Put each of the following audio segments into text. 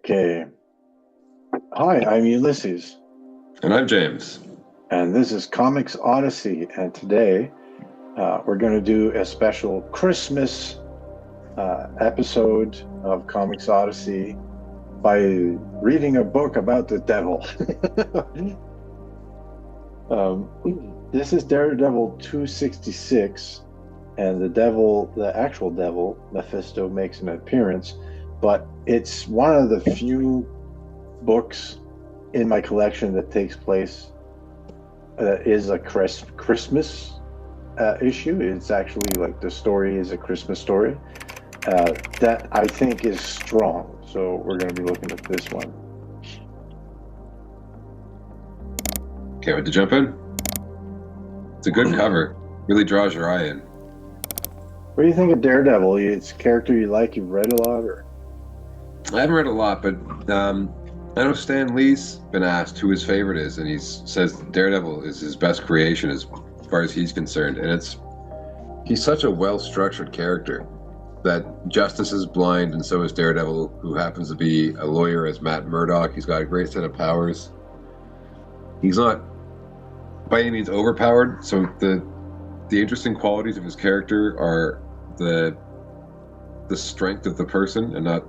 Okay. Hi, I'm Ulysses, And I'm James. and this is Comics Odyssey. And today we're going to do a special Christmas episode of Comics Odyssey by reading a book about the devil. This is Daredevil 266, and the actual devil, Mephisto, makes an appearance, but it's one of the few books in my collection that takes place is a Christmas issue. It's actually like the story is a Christmas story that I think is strong. So we're going to be looking at this one. Can't wait to jump in. It's a good cover. Really draws your eye in. What do you think of Daredevil? It's a character you like? You've read a lot, or? I haven't read a lot, but I know Stan Lee's been asked who his favorite is, and he says Daredevil is his best creation as far as he's concerned. And he's such a well-structured character that justice is blind, and so is Daredevil, who happens to be a lawyer as Matt Murdock. He's got a great set of powers. He's not by any means overpowered, so the interesting qualities of his character are the strength of the person and not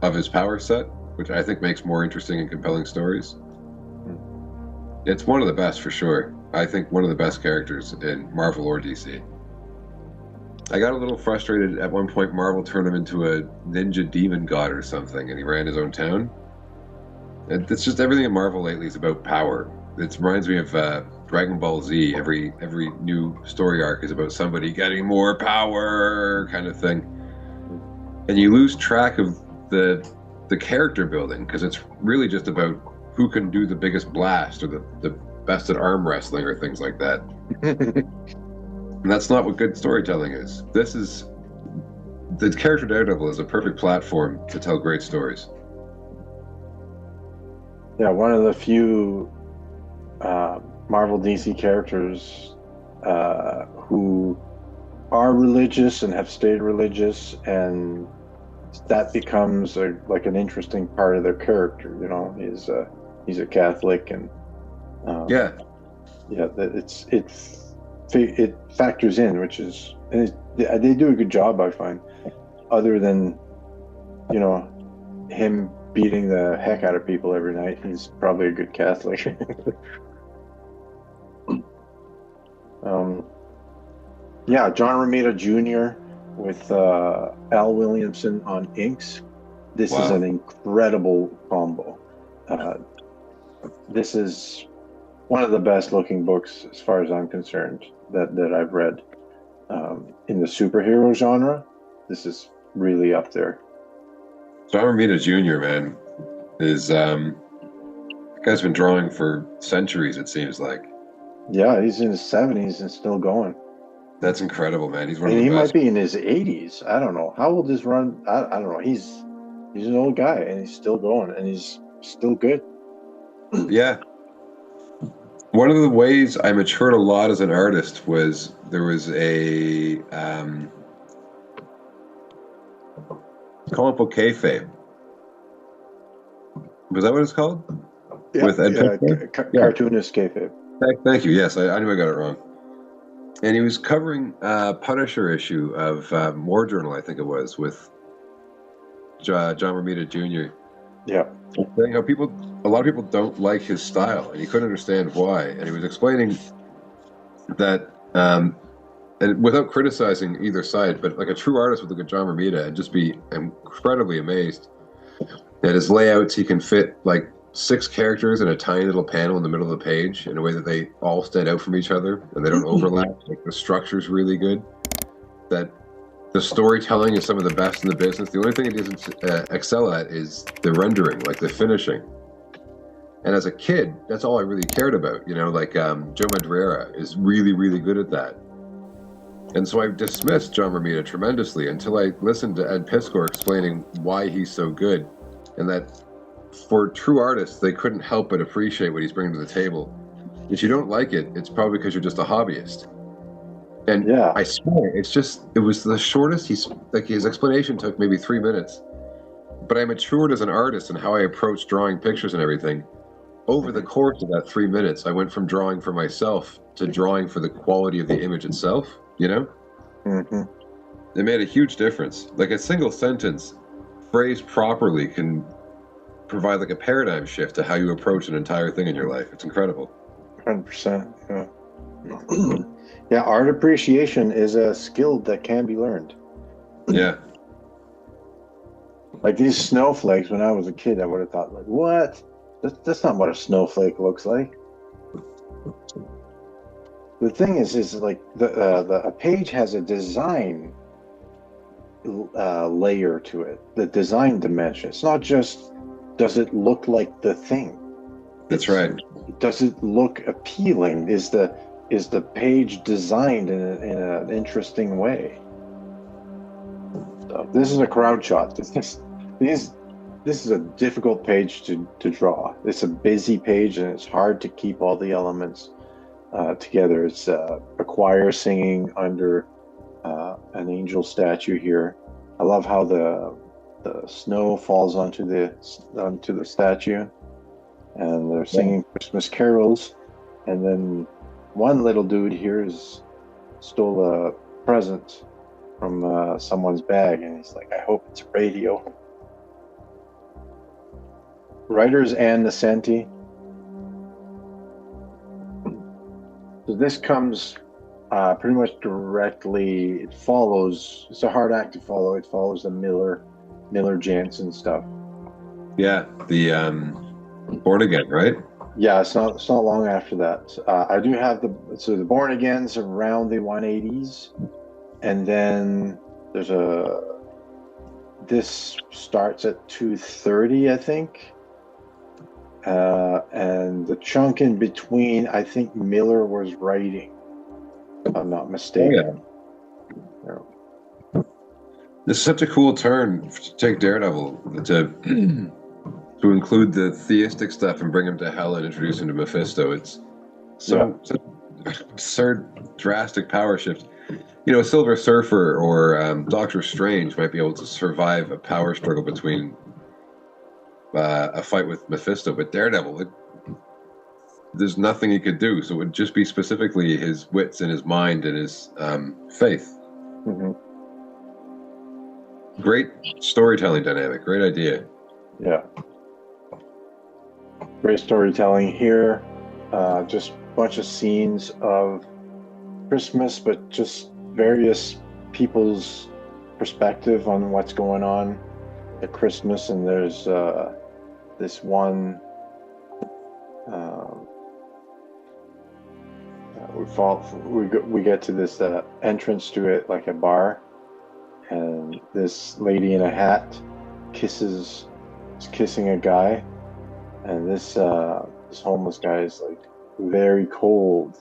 of his power set, which I think makes more interesting and compelling stories. It's one of the best for sure. I think one of the best characters in Marvel or DC. I got a little frustrated at one point. Marvel turned him into a ninja demon god or something, and he ran his own town. And it's just everything in Marvel lately is about power. It reminds me of Dragon Ball Z. Every new story arc is about somebody getting more power, kind of thing. And you lose track of the character building, because it's really just about who can do the biggest blast or the best at arm wrestling or things like that. And that's not what good storytelling is. The character Daredevil is a perfect platform to tell great stories. Yeah, one of the few Marvel DC characters who are religious and have stayed religious, and that becomes like an interesting part of their character. You know, he's a Catholic, and it factors in, which is, and they do a good job, I find. Other than, you know, him beating the heck out of people every night, he's probably a good Catholic. John Romita Jr. with Al Williamson on inks. This is an incredible combo. This is one of the best looking books, as far as I'm concerned, that I've read in the superhero genre. This is really up there. John Romita Jr., man, is the guy's been drawing for centuries, it seems like. Yeah, he's in his 70s and still going. That's incredible, man. He's one and of the he best. Might be in his 80s. I don't know. How old is Ron? I don't know. He's an old guy, and he's still going, and he's still good. Yeah. One of the ways I matured a lot as an artist was there was a comic book kayfabe. Was that what it's called? Yeah, with Ed cartoonist kayfabe. Thank you. Yes, I knew I got it wrong. And he was covering a Punisher issue of War Journal, I think it was, with John Romita Jr. Yeah. Saying how a lot of people don't like his style, and he couldn't understand why. And he was explaining that, and without criticizing either side, but like a true artist would look at John Romita and just be incredibly amazed at his layouts. He can fit like 6 characters in a tiny little panel in the middle of the page in a way that they all stand out from each other and they don't overlap. Like, the structure's really good. That the storytelling is some of the best in the business. The only thing it doesn't excel at is the rendering, like the finishing. And as a kid, that's all I really cared about. You know, like Joe Madureira is really, really good at that. And so I dismissed John Romita tremendously until I listened to Ed Piskor explaining why he's so good, and that for true artists, they couldn't help but appreciate what he's bringing to the table. If you don't like it, it's probably because you're just a hobbyist. And yeah, I swear, it was the shortest. His explanation took maybe 3 minutes, but I matured as an artist and how I approach drawing pictures and everything. Over the course of that 3 minutes, I went from drawing for myself to drawing for the quality of the image itself, you know? Mm-hmm. It made a huge difference. Like a single sentence, phrased properly, can provide like a paradigm shift to how you approach an entire thing in your life. It's incredible. 100%. Yeah. Yeah, art appreciation is a skill that can be learned. Yeah. Like these snowflakes, when I was a kid, I would have thought, like, what? That's not what a snowflake looks like. The thing is like a page has a design layer to it, the design dimension. It's not just does it look like the thing. That's right. Does it look appealing? Is the page designed in an interesting way? So this is a crowd shot. This is a difficult page to draw. It's a busy page and it's hard to keep all the elements together. It's a choir singing under an angel statue here. I love how the snow falls onto the statue, and they're singing Christmas carols. And then one little dude here stole a present from someone's bag, and he's like, "I hope it's a radio." Writers and Nocenti. So this comes pretty much directly. It follows. It's a hard act to follow. It follows the Miller Jansen stuff. Yeah, the Born Again, right? Yeah, it's not long after that. I do have the Born Agains around the 180s, and then there's this starts at 230, I think. And the chunk in between, I think Miller was writing, if I'm not mistaken. Oh, yeah. This is such a cool turn to take Daredevil to include the theistic stuff and bring him to hell and introduce him to Mephisto. It's such absurd, drastic power shift. You know, Silver Surfer or Doctor Strange might be able to survive a power struggle between a fight with Mephisto, but Daredevil, there's nothing he could do. So it would just be specifically his wits and his mind and his faith. Mm-hmm. Great storytelling dynamic. Great idea. Yeah. Great storytelling here. Just a bunch of scenes of Christmas, but just various people's perspective on what's going on at Christmas. And there's this one we get to this entrance to it, like a bar, and this lady in a hat is kissing a guy, and this homeless guy is like very cold,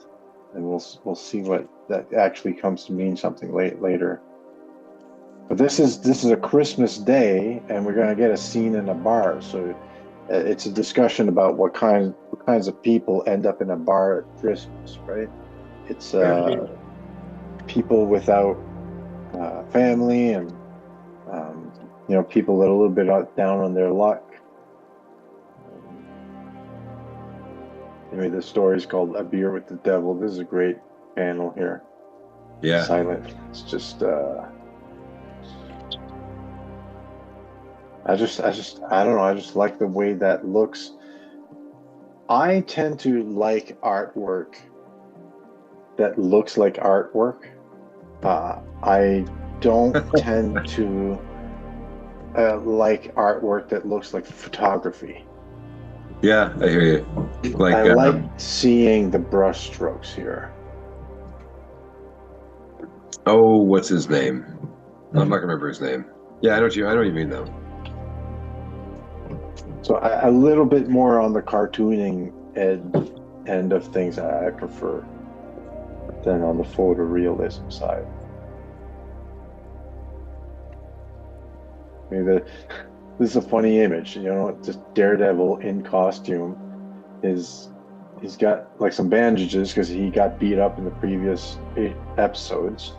and we'll see what that actually comes to mean something later. But this is a Christmas day, and we're going to get a scene in a bar. So it's a discussion about what kinds of people end up in a bar at Christmas, right? It's people without family, and people that are a little bit down on their luck. Anyway, the story is called "A Beer with the Devil." This is a great panel here. Yeah. Silent. It's just. I don't know. I just like the way that looks. I tend to like artwork that looks like artwork. I don't tend to like artwork that looks like photography. Yeah, I hear you. I like seeing the brush strokes here. Oh, what's his name? I'm not gonna remember his name. Yeah, I know what you mean though. So a little bit more on the cartooning end of things I prefer than on the photorealism side. I mean, this is a funny image, just Daredevil in costume. He's got like some bandages because he got beat up in the previous 8 episodes,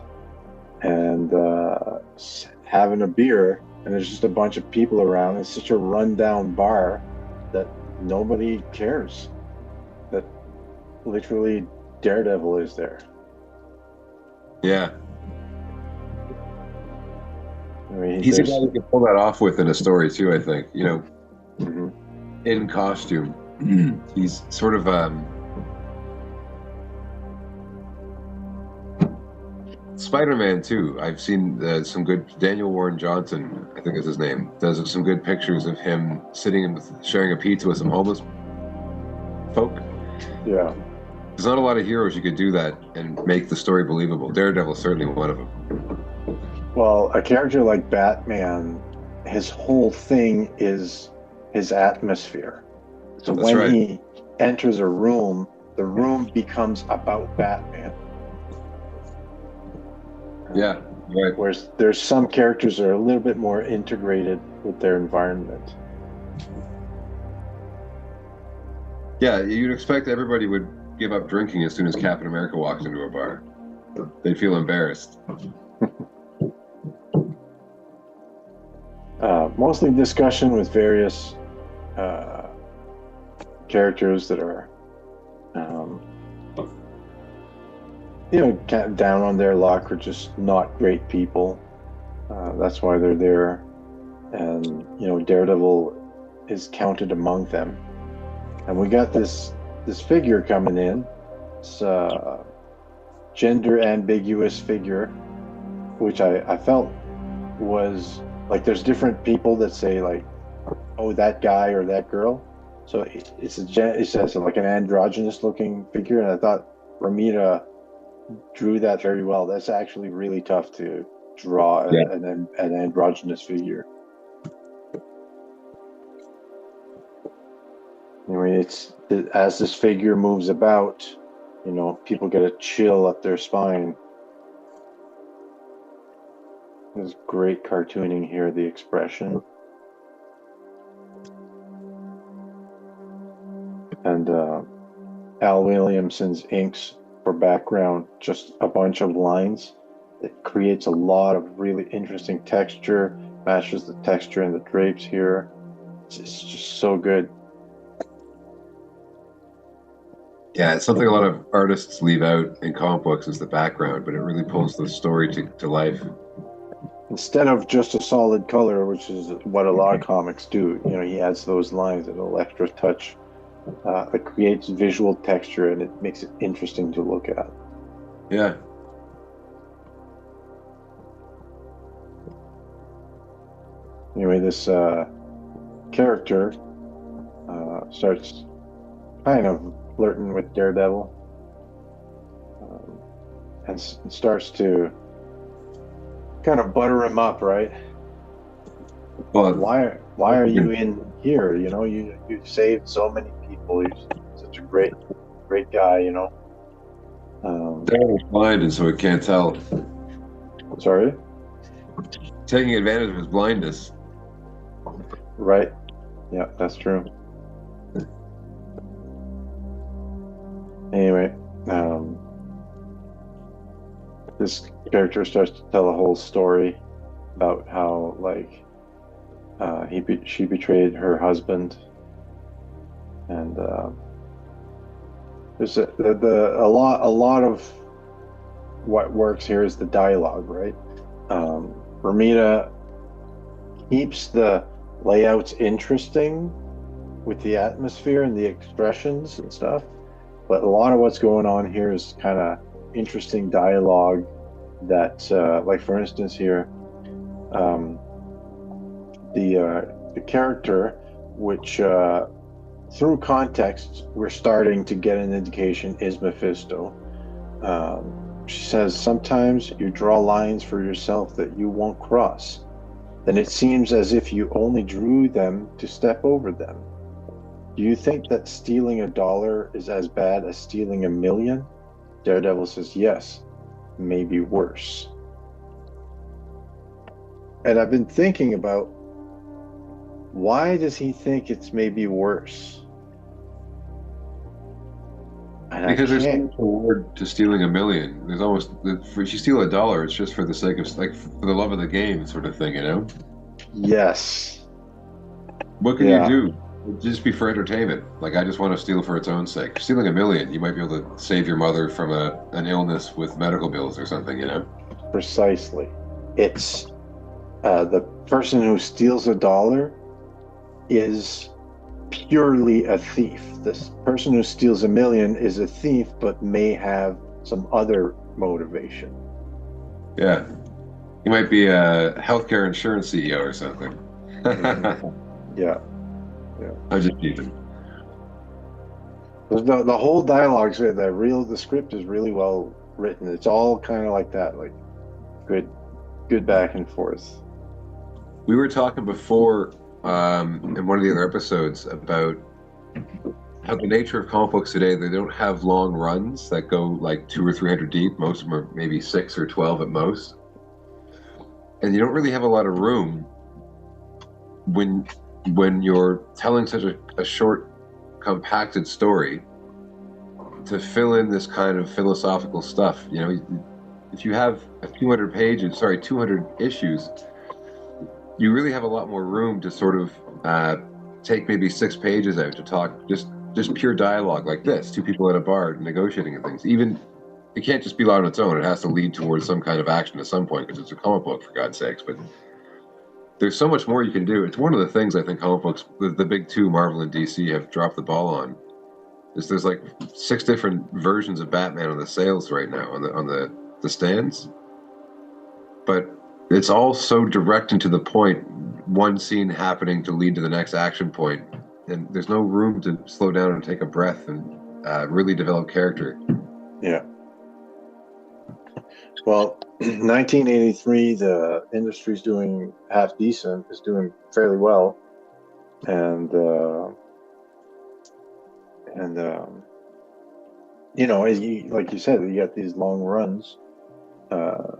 and having a beer and there's just a bunch of people around. It's such a rundown bar that nobody cares that literally Daredevil is there. Yeah. I mean, He's a guy who can pull that off with in a story too, I think. Mhm. In costume. He's sort of Spider-Man too. I've seen some good Daniel Warren Johnson, I think is his name, does some good pictures of him sitting sharing a pizza with some homeless folk. Yeah. There's not a lot of heroes you could do that and make the story believable. Daredevil's certainly one of them. Well, a character like Batman, his whole thing is his atmosphere. So That's when right. he enters a room, the room becomes about Batman. Yeah, right. Whereas there's some characters that are a little bit more integrated with their environment. Yeah, you'd expect everybody would give up drinking as soon as Captain America walked into a bar. They'd feel embarrassed. Mostly discussion with various characters that are, kind of down on their luck or just not great people. That's why they're there. And, Daredevil is counted among them. And we got this figure coming in. It's a gender ambiguous figure, which I felt was like there's different people that say like, oh, that guy or that girl. So it's like an androgynous looking figure, and I thought Romita drew that very well. That's actually really tough to draw an androgynous figure. Anyway, as this figure moves about, people get a chill up their spine. There's great cartooning here, the expression. And Al Williamson's inks for background, just a bunch of lines. It creates a lot of really interesting texture, matches the texture in the drapes here. It's just so good. Yeah, it's something a lot of artists leave out in comic books is the background, but it really pulls the story to life. Instead of just a solid color, which is what a lot of comics do, he adds those lines, a little extra touch. It creates visual texture and it makes it interesting to look at. Yeah. Anyway, this character starts kind of flirting with Daredevil and starts to kind of butter him up, right? Well, why are you in here? You've saved so many people. You're such a great guy. Daredevil's blind, and so it can't tell. Sorry. Taking advantage of his blindness. Right. Yeah, that's true. Anyway, this character starts to tell a whole story about how, like, she betrayed her husband, and there's a lot of what works here is the dialogue, right? Romita keeps the layouts interesting with the atmosphere and the expressions and stuff, but a lot of what's going on here is kind of interesting dialogue that, like for instance here, the character, which through context we're starting to get an indication is Mephisto. She says, sometimes you draw lines for yourself that you won't cross. Then it seems as if you only drew them to step over them. Do you think that stealing $1 is as bad as stealing 1,000,000? Daredevil says, yes, maybe worse. And I've been thinking about, why does he think it's maybe worse? And because there's no reward to stealing 1,000,000. There's almost, if you steal $1, it's just for the sake of, like, for the love of the game sort of thing, Yes. What can you Yeah. do? It'd just be for entertainment. Like, I just want to steal for its own sake. Stealing a million, you might be able to save your mother from an illness with medical bills or something, you know? Precisely. It's the person who steals a dollar is purely a thief. This person who steals a million is a thief, but may have some other motivation. Yeah. You might be a healthcare insurance CEO or something. Mhm. Yeah, yeah. I'm just teasing. The whole dialogue, the script is really well written. It's all kind of like that, like good, good back and forth. We were talking before in one of the other episodes about how the nature of comic books today, they don't have long runs that go like 200 or 300 deep. Most of them are maybe 6 or 12 at most. And you don't really have a lot of room when you're telling such a short, compacted story to fill in this kind of philosophical stuff. You know, if you have 200 issues, you really have a lot more room to sort of take maybe 6 pages out to talk just pure dialogue like this, two people at a bar negotiating and things. Even it can't just be on its own. It has to lead towards some kind of action at some point because it's a comic book, for God's sakes. But there's so much more you can do. It's one of the things I think comic books, the big two, Marvel and DC, have dropped the ball on. There's like 6 different versions of Batman on the sales right now on the stands, but it's all so direct and to the point. One scene happening to lead to the next action point, and there's no room to slow down and take a breath and really develop character. Yeah. Well, 1983, the industry's doing half decent, is doing fairly well, and you know, like you said, you got these long runs. Uh,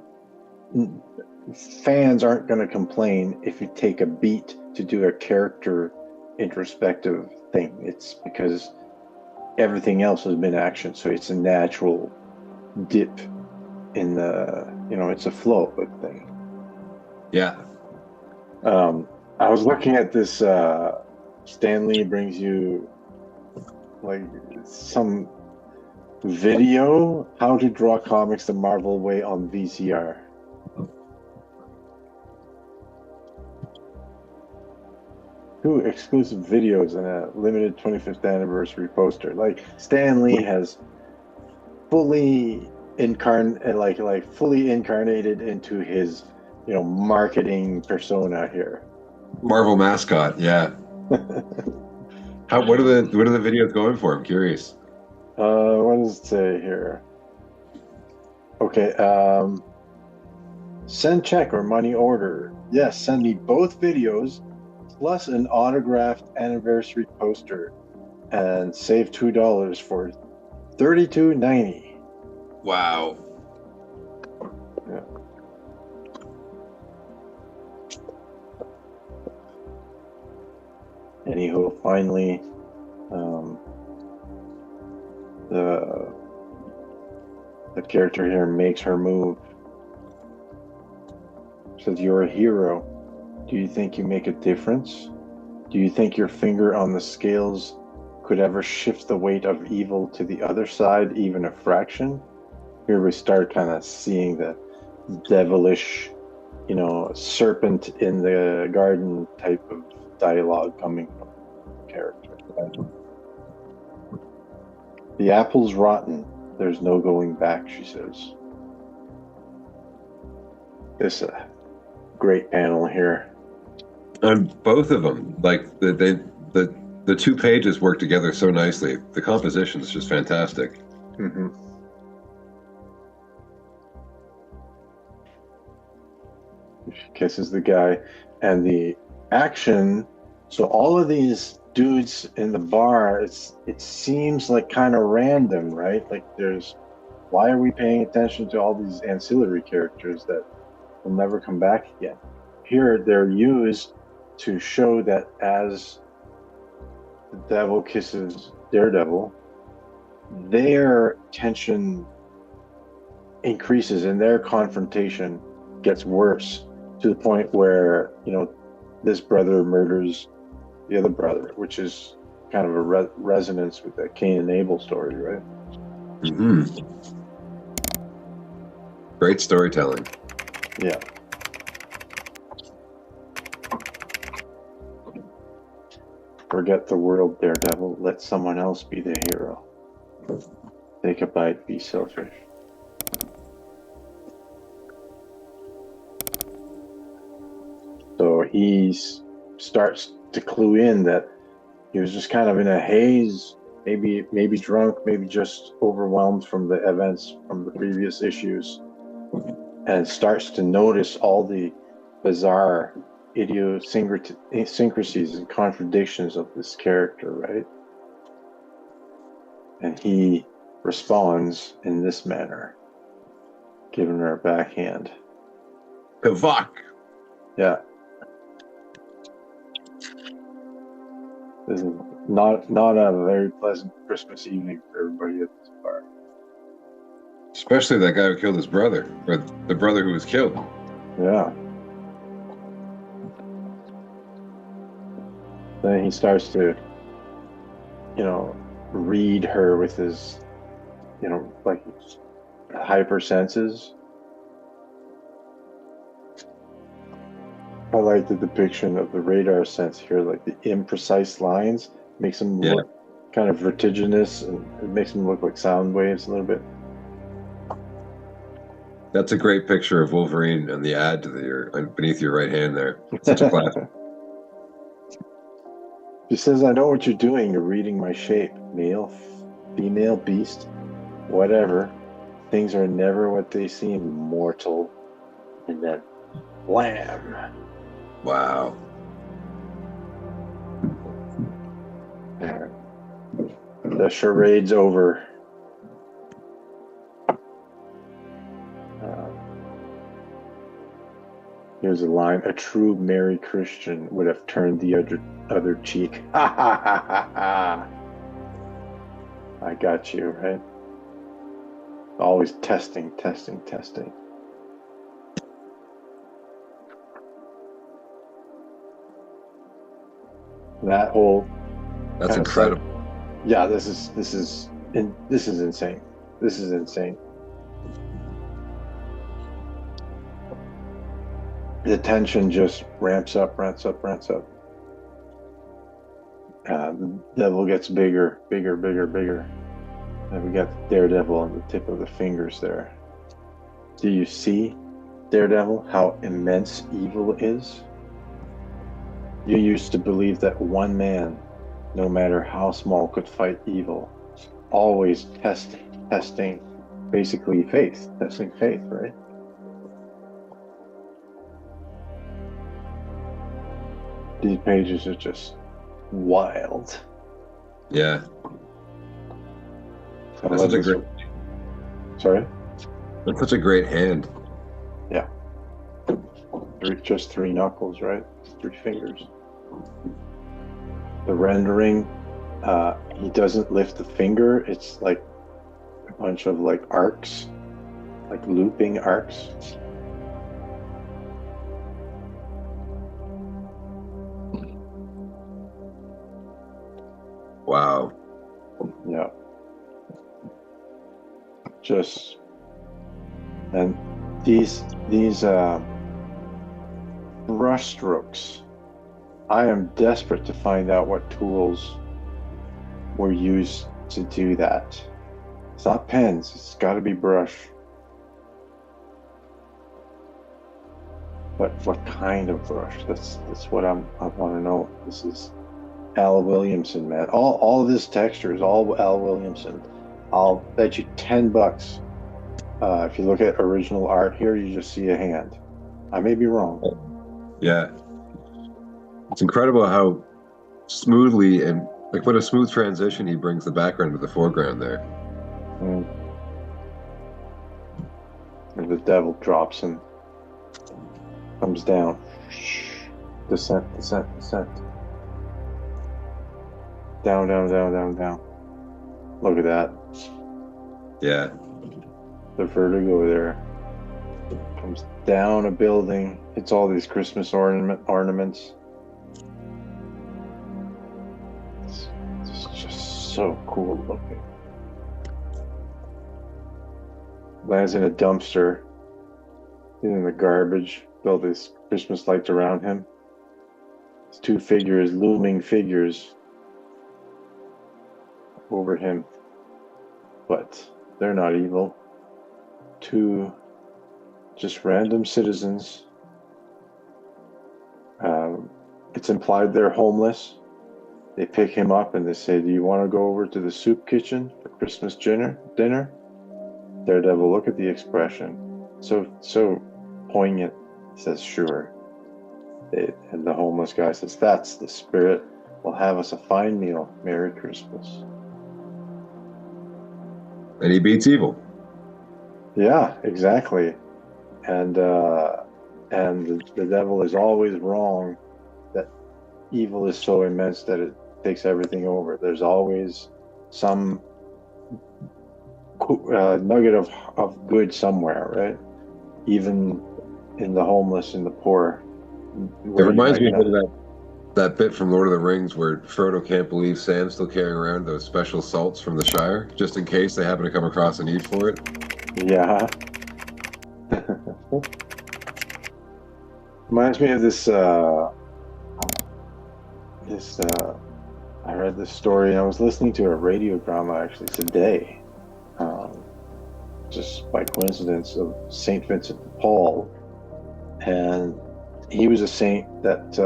Fans aren't going to complain if you take a beat to do a character introspective thing. It's because everything else has been action, so it's a natural dip in the, you know, it's a flow thing. Yeah. I was looking at this. Stan Lee brings you like some video how to draw comics the Marvel way on VCR. Two exclusive videos and a limited 25th anniversary poster. Like Stan Lee has fully fully incarnated into his, you know, marketing persona here. Marvel mascot, yeah. What are the videos going for? I'm curious. What does it say here? Okay, send check or money order. Yes, send me both videos plus an autographed anniversary poster and save $2 for $32.90. Wow. Yeah. Anywho, finally, the character here makes her move. Says, "You're a hero. Do you think you make a difference? Do you think your finger on the scales could ever shift the weight of evil to the other side, even a fraction?" Here we start kind of seeing the devilish, you know, serpent in the garden type of dialogue coming from the character. "The apple's rotten. There's no going back," she says. This great panel here. And both of them, like the 2 pages work together so nicely. The composition is just fantastic. Mm-hmm. She kisses the guy, and the action. So all of these dudes in the bar, it seems like kind of random, right? Like why are we paying attention to all these ancillary characters that will never come back again? Here they're used to show that as the devil kisses Daredevil, their tension increases and their confrontation gets worse to the point where, you know, this brother murders the other brother, which is kind of a resonance with that Cain and Abel story, right? Mm-hmm. Great storytelling. Yeah. Forget the world, Daredevil. Let someone else be the hero. Take a bite, be selfish. So he starts to clue in that he was just kind of in a haze, maybe drunk, maybe just overwhelmed from the events from the previous issues, and starts to notice all the bizarre idiosyncrasies and contradictions of this character, right? And he responds in this manner, giving her a backhand. Kavak. Yeah. This is not a very pleasant Christmas evening for everybody at this bar. Especially that guy who killed his brother, or the brother who was killed. Yeah. Then he starts to, read her with his, like hyper senses. I like the depiction of the radar sense here, like the imprecise lines makes him look kind of vertiginous, and it makes him look like sound waves a little bit. That's a great picture of Wolverine on the ad to beneath your right hand there. Such a classic. She says, I know what you're doing. You're reading my shape. Male, female, beast, whatever. Things are never what they seem, mortal. And then, wham! Wow. The charade's over. Here's a line: a true Merry Christian would have turned the other cheek. Ha ha ha ha ha! I got you, right? Always testing. That whole That's incredible. Yeah, this is insane. This is insane. The tension just ramps up. The devil gets bigger. And we got Daredevil on the tip of the fingers there. Do you see, Daredevil, how immense evil is? You used to believe that one man, no matter how small, could fight evil. Always testing basically faith, right? These pages are just wild. Yeah. That's such a great... Sorry? That's such a great hand. Yeah. Just 3 knuckles, right? 3 fingers. The rendering, he doesn't lift the finger. It's like a bunch of like arcs, like looping arcs. Wow. Yeah. And these brush strokes, I am desperate to find out what tools were used to do that. It's not pens, it's got to be brush. But what kind of brush? That's what I want to know. This is Al Williamson, man. All of this texture is all Al Williamson. I'll bet you $10. If you look at original art here, you just see a hand. I may be wrong. Yeah. It's incredible how smoothly and like what a smooth transition he brings the background to the foreground there. And the devil drops and comes down. Descent. Down. Look at that. Yeah. The vertigo there. Comes down a building. Hits all these Christmas ornaments. so cool looking. Lands in a dumpster, in the garbage, build these Christmas lights around him. It's two figures, looming figures over him, but they're not evil. Two just random citizens. It's implied they're homeless. They pick him up and they say, "Do you want to go over to the soup kitchen for Christmas dinner?" Daredevil, look at the expression. So poignant. He says, "Sure." And the homeless guy says, "That's the spirit. We'll have us a fine meal. Merry Christmas." And he beats evil. Yeah, exactly. And the devil is always wrong. That evil is so immense that it takes everything over. There's always some nugget of good somewhere, right? Even in the homeless and the poor. It reminds me of that bit from Lord of the Rings where Frodo can't believe Sam's still carrying around those special salts from the Shire, just in case they happen to come across a need for it. Yeah. Reminds me of this. I read this story, and I was listening to a radio drama actually today, just by coincidence, of Saint Vincent de Paul, and he was a saint that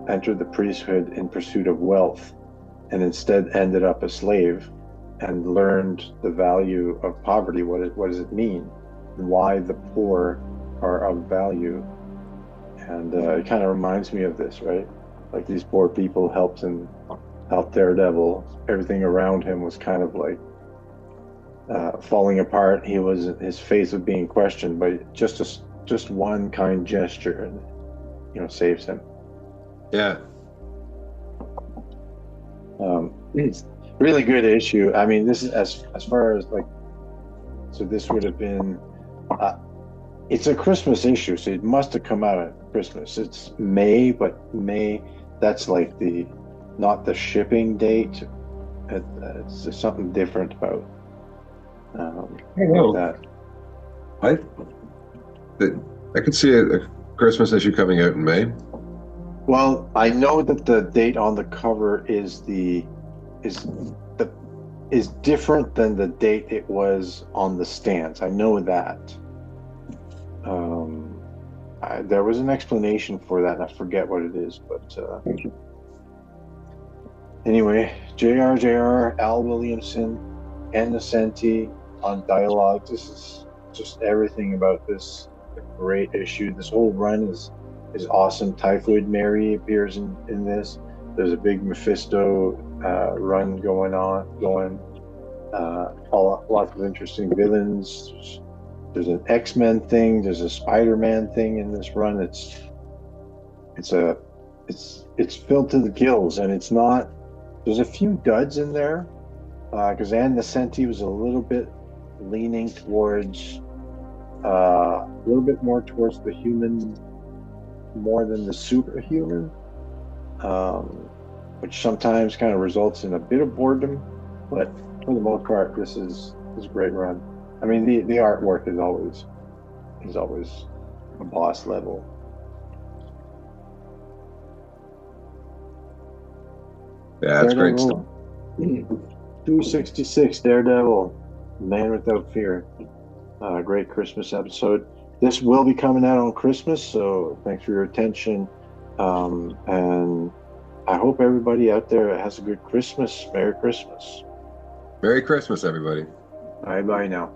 entered the priesthood in pursuit of wealth, and instead ended up a slave, and learned the value of poverty. What does it mean? And why the poor are of value? And it kind of reminds me of this, right? Like these poor people helped Daredevil. Everything around him was kind of like falling apart. His faith was being questioned, but just one kind gesture, saves him. Yeah. It's really good issue. I mean, this is as far as like, so this would have been. It's a Christmas issue, so it must have come out at Christmas. It's May, but May, that's like not the shipping date. It's just something different about that. I could see a Christmas issue coming out in May. Well, I know that the date on the cover is different than the date it was on the stands. I know that. There was an explanation for that, and I forget what it is, but anyway, JR, Al Williamson, and Nocenti on dialogue. This is just everything about this great issue. This whole run is awesome. Typhoid-Merry appears in this. There's a big Mephisto run going. Lots of interesting villains. There's an X-Men thing. There's a Spider-Man thing in this run. It's filled to the gills, and it's not. There's a few duds in there because Ann Nocenti was a little bit leaning towards a little bit more towards the human more than the superhuman, which sometimes kind of results in a bit of boredom. But for the most part, this is a great run. I mean, the artwork is always a boss level. Yeah, that's great stuff. 266 Daredevil, Man Without Fear. Great Christmas episode. This will be coming out on Christmas, so thanks for your attention. And I hope everybody out there has a good Christmas. Merry Christmas. Merry Christmas, everybody. Bye now.